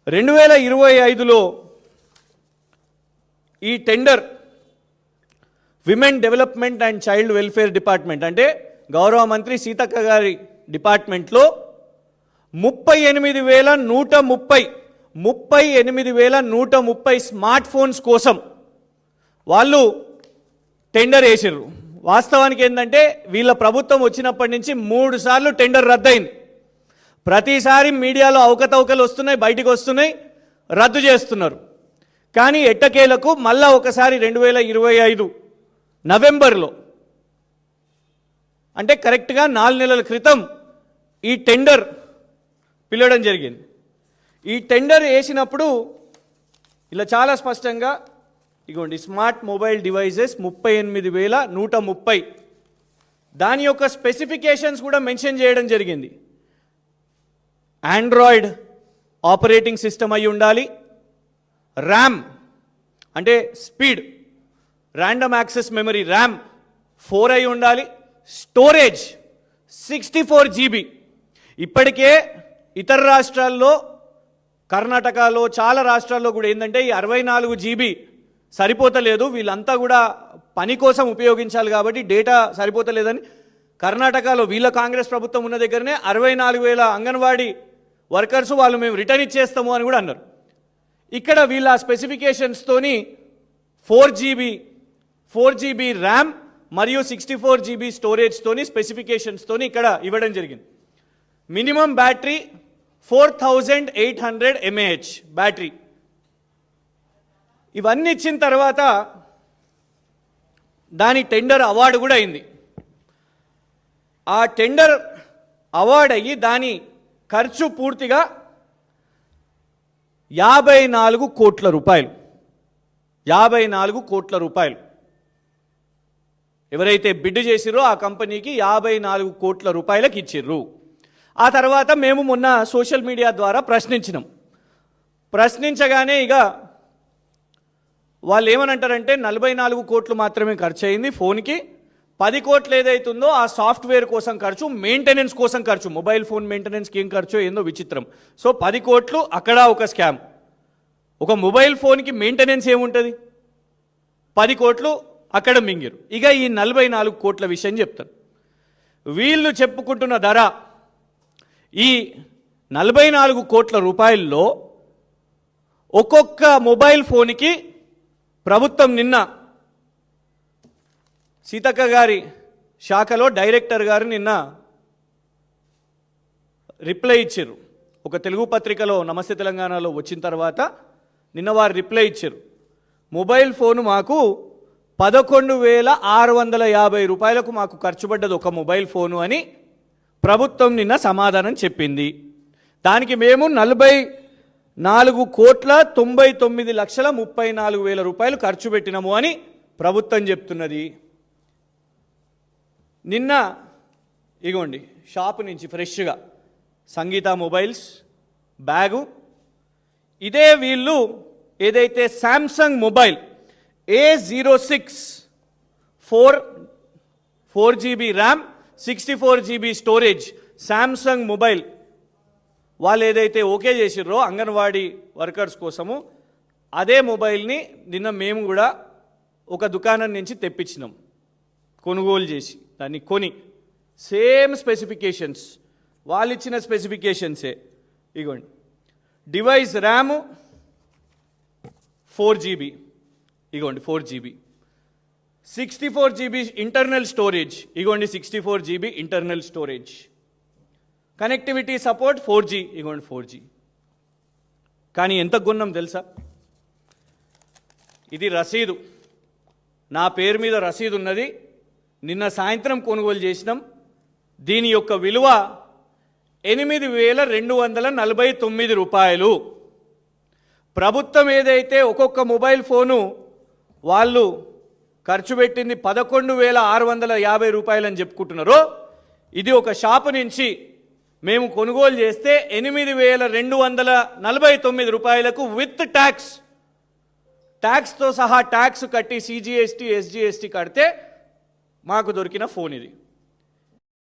2025లో ఈ tender women development and child welfare department అంటే గౌరవ మంత్రి సీతక్క గారి డిపార్ట్మెంట్లో 38,130 స్మార్ట్ ఫోన్స్ కోసం వాళ్ళు టెండర్ వేసిర్రు. వాస్తవానికి ఏంటంటే వీళ్ళ ప్రభుత్వం వచ్చినప్పటి నుంచి 3 సార్లు టెండర్ రద్దయింది. ప్రతిసారి మీడియాలో అవకతవకలు వస్తున్నాయి, బయటికి వస్తున్నాయి, రద్దు చేస్తున్నారు. కానీ ఎట్టకేలకు మళ్ళా ఒకసారి 2025 నవంబర్లో అంటే కరెక్ట్గా 4 నెలల క్రితం ఈ టెండర్ పిలవడం జరిగింది. ఈ టెండర్ వేసినప్పుడు ఇలా చాలా స్పష్టంగా ఇగోండి స్మార్ట్ మొబైల్ డివైజెస్ 38,130 దాని యొక్క స్పెసిఫికేషన్స్ కూడా మెన్షన్ చేయడం జరిగింది. ఆండ్రాయిడ్ ఆపరేటింగ్ సిస్టమ్ అయి ఉండాలి, ర్యామ్ అంటే speed random access memory RAM 4 అయి ఉండాలి, స్టోరేజ్ 64 GB. ఇప్పటికే ఇతర రాష్ట్రాల్లో కర్ణాటకలో చాలా రాష్ట్రాల్లో కూడా ఏంటంటే ఈ 64 GB సరిపోతలేదు, వీళ్ళంతా కూడా పని కోసం ఉపయోగించాలి కాబట్టి డేటా సరిపోతలేదని కర్ణాటకలో వీళ్ళ కాంగ్రెస్ ప్రభుత్వం ఉన్న దగ్గరనే 64,000 అంగన్వాడీ వర్కర్స్ వాళ్ళు మేము రిటర్న్ ఇచ్చేస్తాము అని కూడా అన్నారు. ఇక్కడ వీళ్ళ స్పెసిఫికేషన్స్తోని 4 GB ర్యామ్ మరియు 64 GB స్టోరేజ్తోని స్పెసిఫికేషన్స్తోని ఇక్కడ ఇవ్వడం జరిగింది. Minimum battery 4800 mAh battery. ఇవన్నీ ఇచ్చిన తర్వాత దాని టెండర్ అవార్డు కూడా అయింది. ఆ టెండర్ అవార్డు అయ్యి దాని ఖర్చు పూర్తిగా 54 కోట్ల రూపాయలు. 54 కోట్ల రూపాయలు ఎవరైతే బిడ్ చేసిరో ఆ కంపెనీకి 54 కోట్ల రూపాయలకు ఇచ్చిర్రు. ఆ తర్వాత మేము మొన్న సోషల్ మీడియా ద్వారా ప్రశ్నించగానే ఇక వాళ్ళు ఏమనంటారంటే 44 కోట్లు మాత్రమే ఖర్చు అయింది ఫోన్కి, 10 కోట్లు ఏదైతుందో ఆ సాఫ్ట్వేర్ కోసం ఖర్చు, మెయింటెనెన్స్ కోసం ఖర్చు, మొబైల్ ఫోన్ మెయింటెనెన్స్కి ఏం ఖర్చో ఏందో విచిత్రం. సో 10 కోట్లు అక్కడ ఒక స్కామ్. ఒక మొబైల్ ఫోన్కి మెయింటెనెన్స్ ఏముంటుంది, 10 కోట్లు అక్కడ మింగిరు. ఇక ఈ 44 కోట్ల విషయం చెప్తాను. వీళ్ళు చెప్పుకుంటున్న ధర ఈ 44 కోట్ల రూపాయల్లో ఒక్కొక్క మొబైల్ ఫోన్కి ప్రభుత్వం నిన్న సీతక్క గారి శాఖలో డైరెక్టర్ గారు నిన్న రిప్లై ఇచ్చారు. ఒక తెలుగు పత్రికలో నమస్తే తెలంగాణలో వచ్చిన తర్వాత నిన్న వారు రిప్లై ఇచ్చారు. మొబైల్ ఫోను మాకు 11,650 రూపాయలకు మాకు ఖర్చు పడ్డది ఒక మొబైల్ ఫోను అని ప్రభుత్వం నిన్న సమాధానం చెప్పింది. దానికి మేము 44,99,34,000 రూపాయలు ఖర్చు పెట్టినాము అని ప్రభుత్వం చెప్తున్నది. నిన్న ఇగోండి షాపు నుంచి ఫ్రెష్గా సంగీత మొబైల్స్ బ్యాగు, ఇదే వీళ్ళు ఏదైతే Samsung mobile A06 4 GB RAM 64 GB storage Samsung mobile వాళ్ళు ఏదైతే ఓకే చేసిర్రో అంగన్వాడీ వర్కర్స్ కోసము, అదే మొబైల్ని నిన్న మేము కూడా ఒక దుకాణం నుంచి తెప్పించినాం, కొనుగోలు చేసి దాన్ని కొని సేమ్ స్పెసిఫికేషన్స్ వాళ్ళు ఇచ్చిన స్పెసిఫికేషన్సే. ఇగోండి డివైస్ ర్యాము 4 GB, ఇగోండి 4 GB, 64 GB ఇంటర్నల్ స్టోరేజ్, ఇగోండి 64 GB internal storage, connectivity support 4G, ఇగోండి 4G. కానీ ఎంత కొన్నాం తెలుసా? ఇది రసీదు, నా పేరు మీద రసీదు ఉన్నది, నిన్న సాయంత్రం కొనుగోలు చేసినాం. దీని యొక్క విలువ 8,249 రూపాయలు. ప్రభుత్వం ఏదైతే ఒక్కొక్క మొబైల్ ఫోను వాళ్ళు ఖర్చు పెట్టింది 11,650 రూపాయలు అని చెప్పుకుంటున్నారో, ఇది ఒక షాపు నుంచి మేము కొనుగోలు చేస్తే 8,249 రూపాయలకు విత్ ట్యాక్స్తో సహా ట్యాక్స్ కట్టి CGST SGST కడితే మాకు దొరికిన ఫోన్ ఇది.